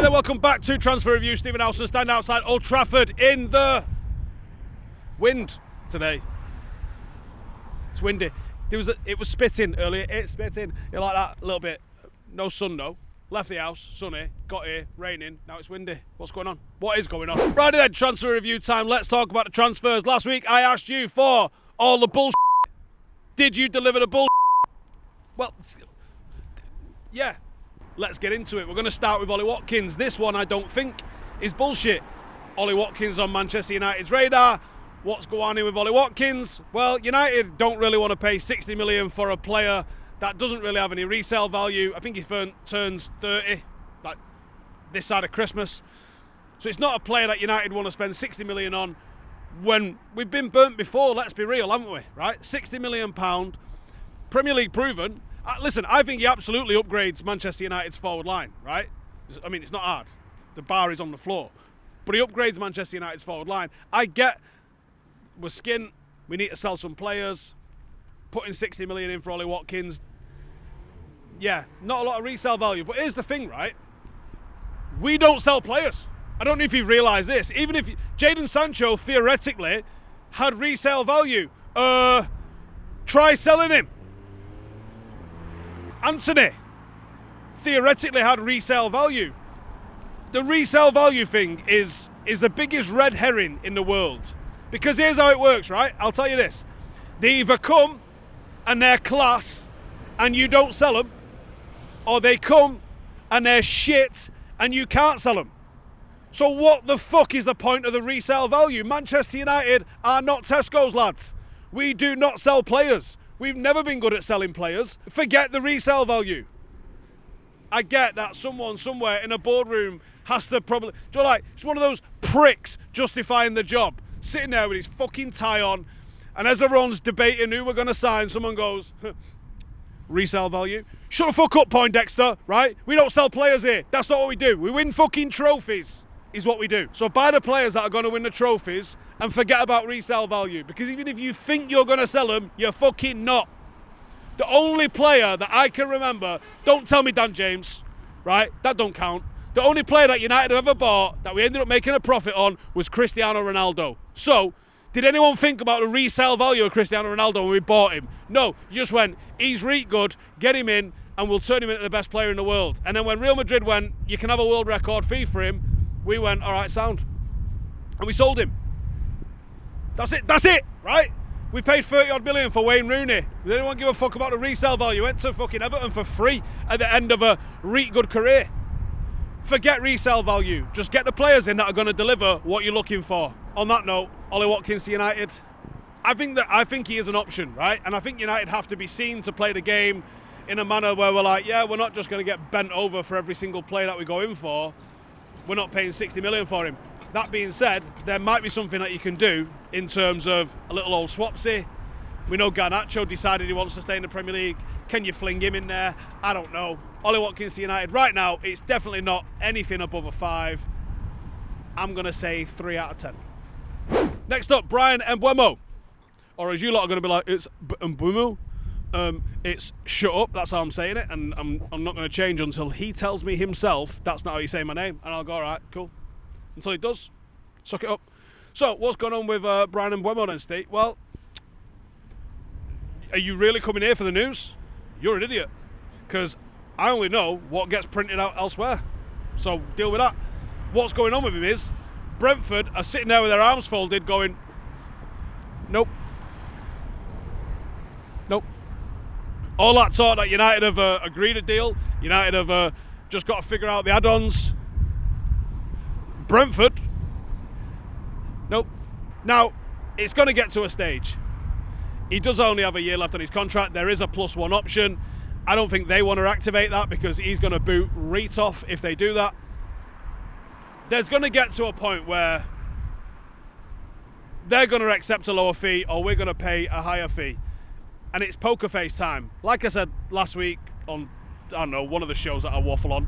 there, welcome back to Transfer Review. Stephen Howson standing outside Old Trafford in the wind today. It's windy. It was spitting earlier. It's spitting. You like that a little bit. No sun though. Left the house, sunny, got here, raining, now it's windy. What's going on? What is going on? Right then, transfer review time. Let's talk about the transfers. Last week I asked you for all the bullshit. Did you deliver the bullshit? Well, yeah. Let's get into it. We're going to start with Ollie Watkins. This one I don't think is bullshit. Ollie Watkins on Manchester United's radar. What's going on with Ollie Watkins? Well, United don't really want to pay 60 million for a player that doesn't really have any resale value. I think he turns 30, like this side of Christmas. So it's not a player that United want to spend 60 million on when we've been burnt before, let's be real, haven't we? Right? £60 million, Premier League proven. Listen, I think he absolutely upgrades Manchester United's forward line, right? I mean, it's not hard. The bar is on the floor. But he upgrades Manchester United's forward line. I get we're skint, we need to sell some players. Putting 60 million in for Ollie Watkins, yeah, not a lot of resale value. But here's the thing, right? We don't sell players. I don't know if you've realised this. Even if Jadon Sancho theoretically had resale value, try selling him. Anthony theoretically had resale value. The resale value thing is the biggest red herring in the world. Because here's how it works, right? I'll tell you this. They either come and they're class and you don't sell them, or they come and they're shit and you can't sell them. So what the fuck is the point of the resale value? Manchester United are not Tesco's, lads. We do not sell players. We've never been good at selling players. Forget the resale value. I get that someone somewhere in a boardroom has to probably... Do you know, like, it's one of those pricks justifying the job, sitting there with his fucking tie on, and as everyone's debating who we're going to sign, someone goes, resale value. Shut the fuck up, Poindexter, right? We don't sell players here. That's not what we do. We win fucking trophies, is what we do. So buy the players that are going to win the trophies and forget about resale value. Because even if you think you're going to sell them, you're fucking not. The only player that I can remember, don't tell me Dan James, right? That don't count. The only player that United have ever bought that we ended up making a profit on was Cristiano Ronaldo. So, did anyone think about the resale value of Cristiano Ronaldo when we bought him? No, you just went, he's really good, get him in, and we'll turn him into the best player in the world. And then when Real Madrid went, you can have a world record fee for him, we went, all right, sound. And we sold him. That's it, right? We paid 30-odd million for Wayne Rooney. Did anyone give a fuck about the resale value? Went to fucking Everton for free at the end of a really good career. Forget resale value. Just get the players in that are going to deliver what you're looking for. On that note, Ollie Watkins to United. I think he is an option, right? And I think United have to be seen to play the game in a manner where we're like, yeah, we're not just going to get bent over for every single player that we go in for. We're not paying 60 million for him. That being said, there might be something that you can do in terms of a little old swapsy. We know Garnacho decided he wants to stay in the Premier League. Can you fling him in there? I don't know. Ollie Watkins to United. Right now, it's definitely not anything above a 5. I'm going to say 3 out of 10. Next up, Bryan Mbeumo. Or as you lot are going to be like, it's Mbeumo. It's shut up, that's how I'm saying it. And I'm not going to change until he tells me himself that's not how you say my name. And I'll go, all right, cool. Until he does, suck it up. So, what's going on with Bryan Mbeumo then, Steve? Well, are you really coming here for the news? You're an idiot. Because I only know what gets printed out elsewhere. So deal with that. What's going on with him is Brentford are sitting there with their arms folded going, nope. Nope. All that talk that United have agreed a deal, United have just got to figure out the add-ons. Brentford, nope. Now, it's going to get to a stage. He does only have a year left on his contract. There is a +1 option. I don't think they want to activate that because he's going to boot right off if they do that. There's going to get to a point where they're going to accept a lower fee or we're going to pay a higher fee. And it's poker face time. Like I said last week on, I don't know, one of the shows that I waffle on,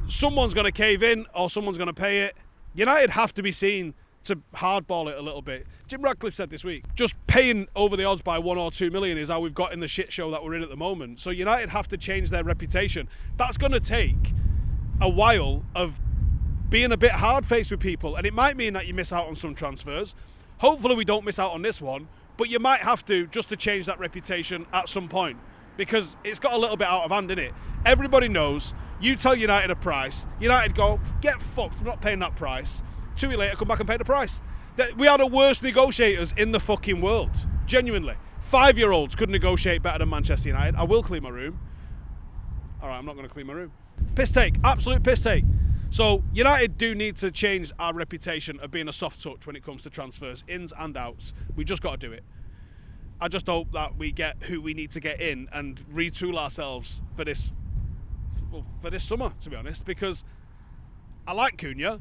someone's going to cave in or someone's going to pay it. United have to be seen to hardball it a little bit. Jim Ratcliffe said this week, just paying over the odds by 1 or 2 million is how we've got in the shit show that we're in at the moment. So United have to change their reputation. That's going to take a while of being a bit hard-faced with people, and it might mean that you miss out on some transfers. Hopefully we don't miss out on this one, but you might have to, just to change that reputation at some point, because it's got a little bit out of hand, innit? Everybody knows, you tell United a price, United go, get fucked, I'm not paying that price. 2 weeks later, come back and pay the price. We are the worst negotiators in the fucking world, genuinely. 5-year-olds could negotiate better than Manchester United. I will clean my room. All right, I'm not going to clean my room. Piss take, absolute piss take. So United do need to change our reputation of being a soft touch when it comes to transfers, ins and outs. We just got to do it. I just hope that we get who we need to get in and retool ourselves for this summer, to be honest, because I like Cunha.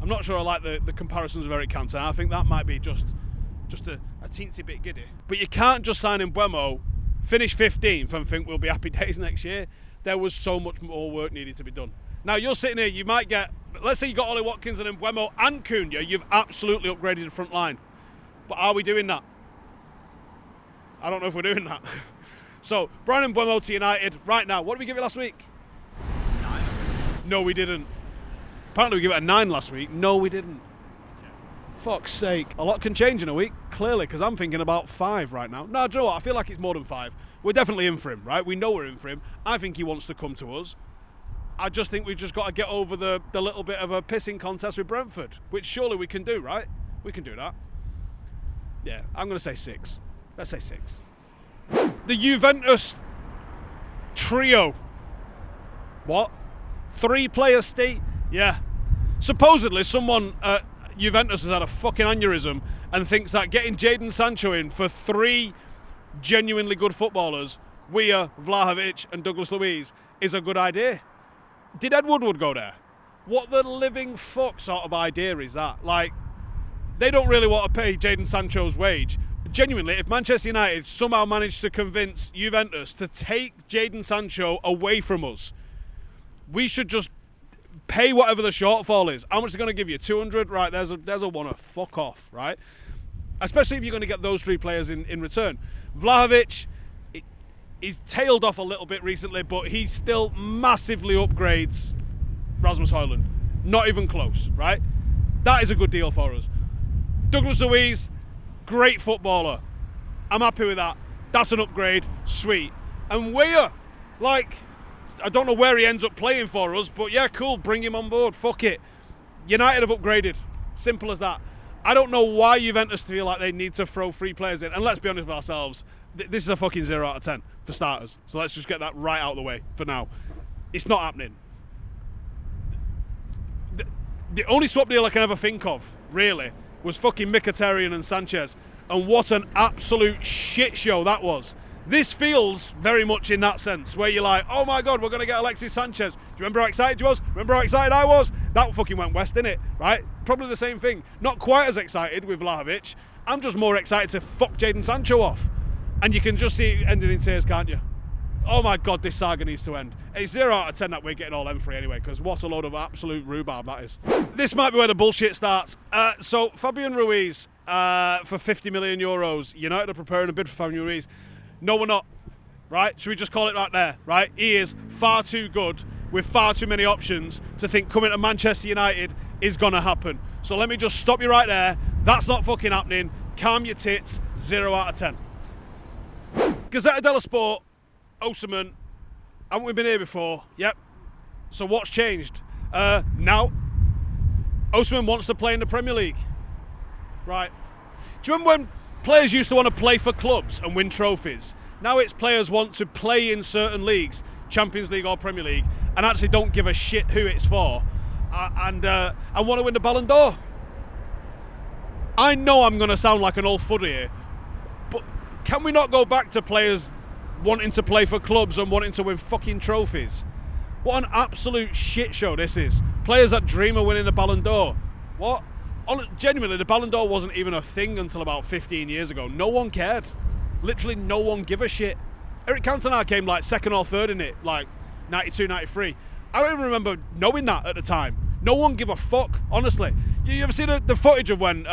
I'm not sure I like the comparisons of Eric Cantona. I think that might be just a teensy bit giddy. But you can't just sign Mbeumo, finish 15th and think we'll be happy days next year. There was so much more work needed to be done. Now you're sitting here, you might get, let's say you got Ollie Watkins and Mbeumo and Cunha, you've absolutely upgraded the front line. But are we doing that? I don't know if we're doing that. So, Bryan Mbeumo to United right now. What did we give it last week? 9. No, we didn't. Apparently we gave it a 9 last week. No, we didn't. Fuck's sake. A lot can change in a week, clearly, because I'm thinking about 5 right now. No, do you know what? I feel like it's more than 5. We're definitely in for him, right? We know we're in for him. I think he wants to come to us. I just think we've just got to get over the little bit of a pissing contest with Brentford, which surely we can do, right? We can do that. Yeah, I'm going to say 6. Let's say 6. The Juventus trio. What? 3 players, Steve? Yeah. Supposedly someone at Juventus has had a fucking aneurysm and thinks that getting Jadon Sancho in for 3 genuinely good footballers, Weah, Vlahovic and Douglas Luiz, is a good idea. Did Ed Woodward go there? What the living fuck sort of idea is that? Like, they don't really want to pay Jadon Sancho's wage. Genuinely, if Manchester United somehow managed to convince Juventus to take Jadon Sancho away from us, we should just pay whatever the shortfall is. How much are they going to give you? 200? Right, there's a one. Fuck off, right? Especially if you're going to get those 3 players in return. Vlahovic, he's tailed off a little bit recently, but he still massively upgrades Rasmus Hojlund. Not even close, right? That is a good deal for us. Douglas Luiz, great footballer. I'm happy with that. That's an upgrade. Sweet. And Weah, like, I don't know where he ends up playing for us, but yeah, cool. Bring him on board. Fuck it. United have upgraded. Simple as that. I don't know why Juventus feel like they need to throw 3 players in. And let's be honest with ourselves, this is a fucking 0 out of 10 for starters. So let's just get that right out of the way for now. It's not happening. The only swap deal I can ever think of, really, was fucking Mkhitaryan and Sanchez. And what an absolute shit show that was. This feels very much in that sense, where you're like, oh my God, we're going to get Alexis Sanchez. Do you remember how excited you was? Remember how excited I was? That fucking went west, didn't it? Right? Probably the same thing. Not quite as excited with Vlahovic. I'm just more excited to fuck Jadon Sancho off. And you can just see it ending in tears, can't you? Oh my God, this saga needs to end. It's 0 out of 10 that we're getting all M3 anyway, because what a load of absolute rhubarb that is. This might be where the bullshit starts. So Fabian Ruiz, for 50 million euros. United are preparing a bid for Fabian Ruiz. No, we're not, right? Should we just call it right there, right? He is far too good with far too many options to think coming to Manchester United is going to happen. So let me just stop you right there. That's not fucking happening. Calm your tits. 0 out of 10. Gazzetta dello Sport, Osimhen. Haven't we been here before? Yep. So what's changed? Now, Osimhen wants to play in the Premier League. Right. Do you remember when players used to want to play for clubs and win trophies? Now it's players want to play in certain leagues, Champions League or Premier League, and actually don't give a shit who it's for, and want to win the Ballon d'Or. I know I'm going to sound like an old fuddy here, but can we not go back to players wanting to play for clubs and wanting to win fucking trophies? What an absolute shit show this is. Players that dream of winning the Ballon d'Or. What? Genuinely, the Ballon d'Or wasn't even a thing until about 15 years ago. No one cared. Literally no one give a shit. Eric Cantona came like 2nd or 3rd in it, like 92, 93. I don't even remember knowing that at the time. No one give a fuck, honestly. You ever see the footage of when,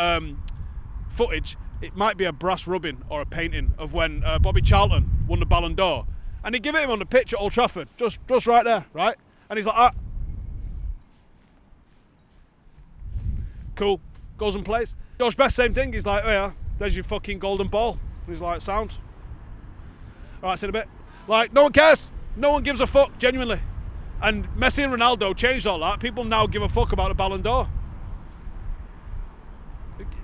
it might be a brass rubbing or a painting of when Bobby Charlton won the Ballon d'Or. And they give it him on the pitch at Old Trafford, just right there, right? And he's like, Cool. Goes and plays. Josh Best, same thing. He's like, oh yeah, there's your fucking golden ball. He's like, sound. All right, see you in a bit. Like, no one cares. No one gives a fuck, genuinely. And Messi and Ronaldo changed all that. People now give a fuck about the Ballon d'Or.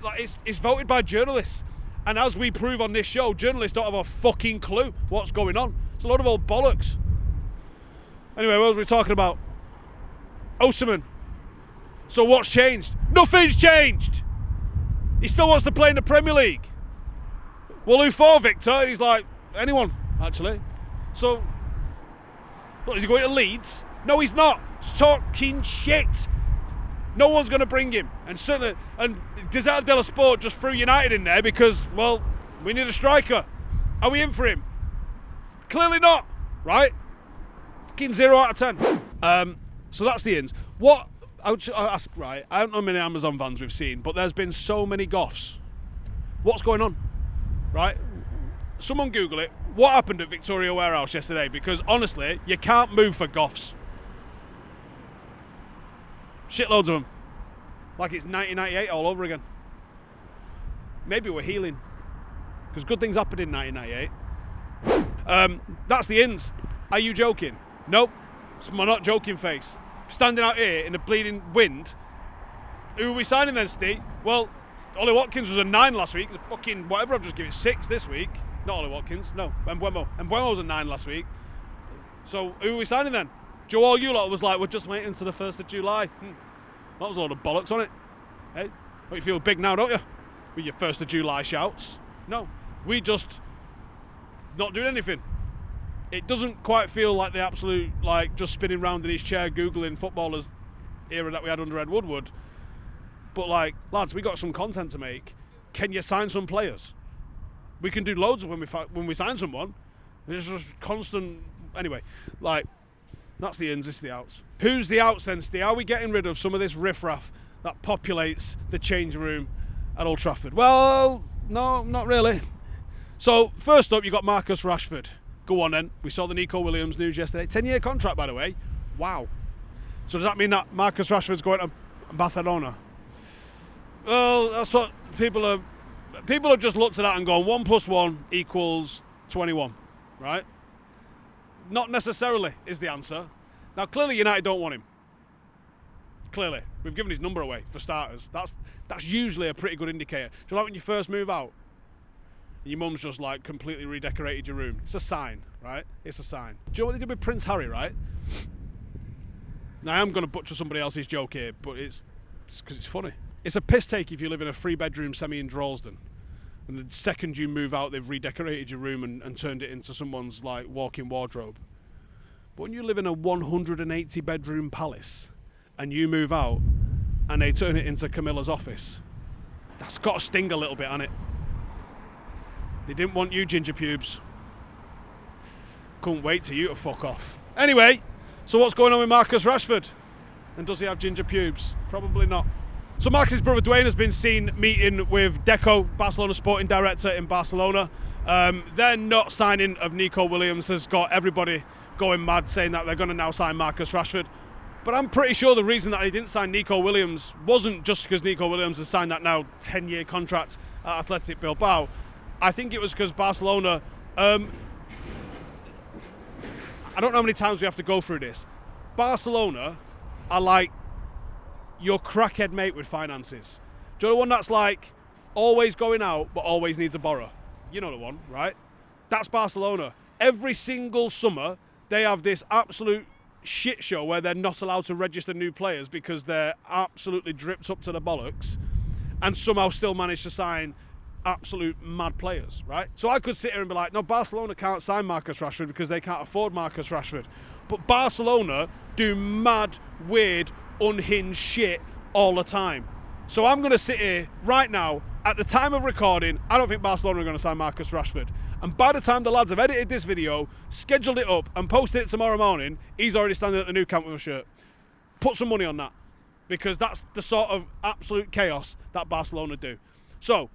Like, it's voted by journalists. And as we prove on this show, journalists don't have a fucking clue what's going on. It's a load of old bollocks. Anyway, what was we talking about? Osimhen. So what's changed? Nothing's changed. He still wants to play in the Premier League. Well, who for, Victor? And he's like, anyone, actually. So, what, is he going to Leeds? No, he's not. He's talking shit. No one's going to bring him. And certainly, and Gazzetta dello Sport just threw United in there because, well, we need a striker. Are we in for him? Clearly not, right? Fucking 0 out of 10. So that's the ins. What, I ask, right, I don't know how many Amazon vans we've seen, but there's been so many goffs. What's going on, right? Someone Google it. What happened at Victoria Warehouse yesterday? Because honestly, you can't move for goffs. Shitloads of them. Like it's 1998 all over again. Maybe we're healing. Because good things happened in 1998. That's the ins. Are you joking? Nope. It's my not joking face. Standing out here in the bleeding wind. Who are we signing then, Steve? Well, Ollie Watkins was a 9 last week. Fucking whatever, I've just given it 6 this week. Not Ollie Watkins, no. Mbeumo. Mbeumo was a 9 last week. So who are we signing then? Joel Ulot was like, we're just waiting until the 1st of July. That was a load of bollocks, wasn't it? Hey, well, you feel big now, don't you? With your 1st of July shouts. No, we just not doing anything. It doesn't quite feel like the absolute, like, just spinning round in his chair Googling footballers era that we had under Ed Woodward. But, like, lads, we got some content to make. Can you sign some players? We can do loads of when we sign someone. It's just constant. Anyway, like, that's the ins, this is the outs. Who's the outs then, Steve? Are we getting rid of some of this riffraff that populates the change room at Old Trafford? Well, no, not really. So, first up, you got Marcus Rashford. Go on then. We saw the Nico Williams news yesterday. 10-year contract, by the way. Wow. So does that mean that Marcus Rashford's going to Barcelona? Well, that's what people have just looked at that and gone 1 + 1 = 21, right? Not necessarily is the answer. Now, clearly United don't want him. Clearly. We've given his number away, for starters. That's usually a pretty good indicator. Do you like when you first move out? Your mum's just like completely redecorated your room. It's a sign, right? It's a sign. Do you know what they did with Prince Harry, right? Now, I am going to butcher somebody else's joke here, but it's because it's funny. It's a piss take if you live in a 3-bedroom semi in Droylsden. And the second you move out, they've redecorated your room and turned it into someone's like walk-in wardrobe. But when you live in a 180-bedroom palace and you move out and they turn it into Camilla's office, that's got to sting a little bit, hasn't it? They didn't want you, ginger pubes. Couldn't wait till you to fuck off. Anyway, so what's going on with Marcus Rashford? And does he have ginger pubes? Probably not. So Marcus' brother Dwayne has been seen meeting with Deco, Barcelona sporting director in Barcelona. Their not signing of Nico Williams has got everybody going mad, saying that they're going to now sign Marcus Rashford. But I'm pretty sure the reason that they didn't sign Nico Williams wasn't just because Nico Williams has signed that now 10-year contract at Athletic Bilbao. I think it was because Barcelona, I don't know how many times we have to go through this. Barcelona are like your crackhead mate with finances. Do you know the one that's like always going out but always needs a borrow? You know the one, right? That's Barcelona. Every single summer, they have this absolute shit show where they're not allowed to register new players because they're absolutely dripped up to the bollocks and somehow still manage to sign absolute mad players, right? So I could sit here and be like, no, Barcelona can't sign Marcus Rashford because they can't afford Marcus Rashford. But Barcelona do mad, weird, unhinged shit all the time. So I'm going to sit here right now, at the time of recording, I don't think Barcelona are going to sign Marcus Rashford. And by the time the lads have edited this video, scheduled it up and posted it tomorrow morning, he's already standing at the new camp with a shirt. Put some money on that, because that's the sort of absolute chaos that Barcelona do. So,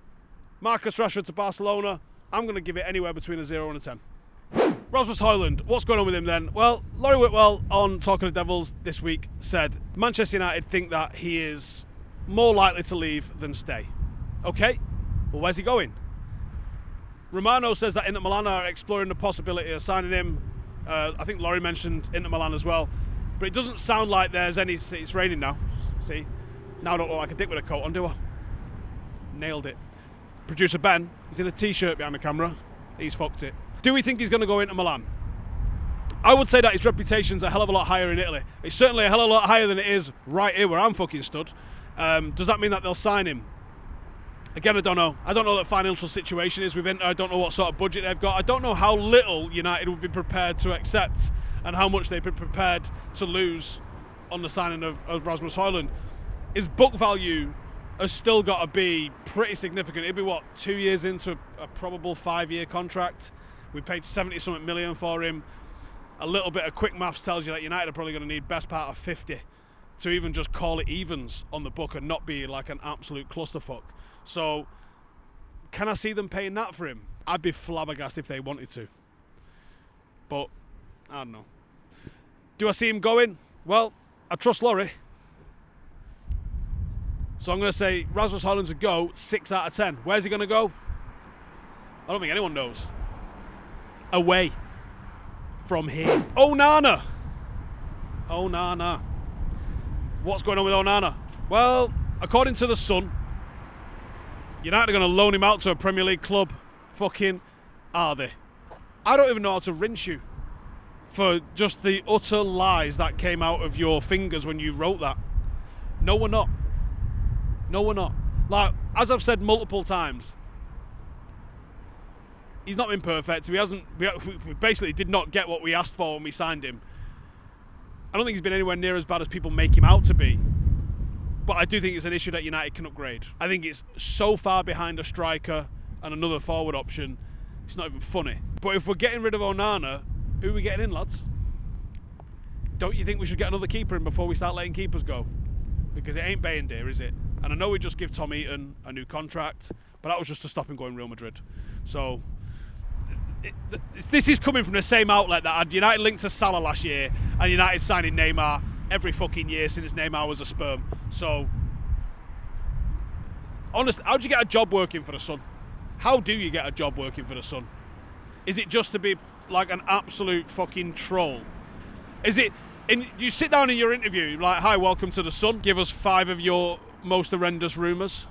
Marcus Rashford to Barcelona, I'm going to give it anywhere between a 0 and a 10. Rasmus Hojlund, what's going on with him then? Well, Laurie Whitwell on Talking of Devils this week said Manchester United think that he is more likely to leave than stay. Okay, well, where's he going? Romano says that Inter Milan are exploring the possibility of signing him. I think Laurie mentioned Inter Milan as well. But it doesn't sound like there's any... It's raining now. See? Now I don't look like a dick with a coat on, do I? Nailed it. Producer Ben, he's in a T-shirt behind the camera. He's fucked it. Do we think he's going to go into Milan? I would say that his reputation's a hell of a lot higher in Italy. It's certainly a hell of a lot higher than it is right here where I'm fucking stood. Does that mean that they'll sign him? Again, I don't know. I don't know what the financial situation is with Inter. I don't know what sort of budget they've got. I don't know how little United would be prepared to accept and how much they'd be prepared to lose on the signing of Rasmus Hojlund. His book value has still got to be pretty significant. It'd be, what, 2 years into a probable 5-year contract? We paid 70-something million for him. A little bit of quick maths tells you that United are probably going to need best part of 50 to even just call it evens on the book and not be like an absolute clusterfuck. So, can I see them paying that for him? I'd be flabbergasted if they wanted to. But, I don't know. Do I see him going? Well, I trust Laurie. So I'm going to say Rasmus Hojlund's a go, 6 out of 10. Where's he going to go? I don't think anyone knows. Away from here. Onana. Onana. What's going on with Onana? Well, according to The Sun, United are going to loan him out to a Premier League club. Fucking are they? I don't even know how to rinse you for just the utter lies that came out of your fingers when you wrote that. No, we're not. No, we're not. Like, as I've said multiple times, he's not been perfect. We basically did not get what we asked for when we signed him. I don't think he's been anywhere near as bad as people make him out to be. But I do think it's an issue that United can upgrade. I think it's so far behind a striker and another forward option, it's not even funny. But if we're getting rid of Onana, who are we getting in, lads? Don't you think we should get another keeper in before we start letting keepers go? Because it ain't Bayindir, is it? And I know we just give Tom Eaton a new contract, but that was just to stop him going Real Madrid. So, this is coming from the same outlet that had United linked to Salah last year and United signing Neymar every fucking year since Neymar was a sperm. So, honestly, how do you get a job working for The Sun? How do you get a job working for The Sun? Is it just to be like an absolute fucking troll? Is it, you sit down in your interview, like, hi, welcome to The Sun, give us 5 of your most horrendous rumours.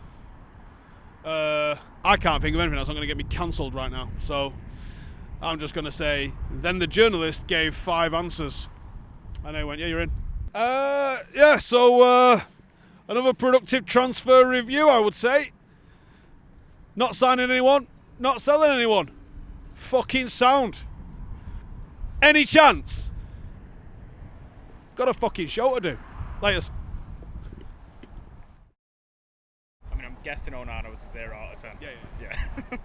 I can't think of anything that's not going to get me cancelled right now. So, I'm just going to say, then the journalist gave 5 answers. And they went, yeah, you're in. Yeah, so another productive transfer review, I would say. Not signing anyone, not selling anyone. Fucking sound. Any chance? Got a fucking show to do. Laters. I mean, I'm guessing Onana was a 0 out of 10. Yeah.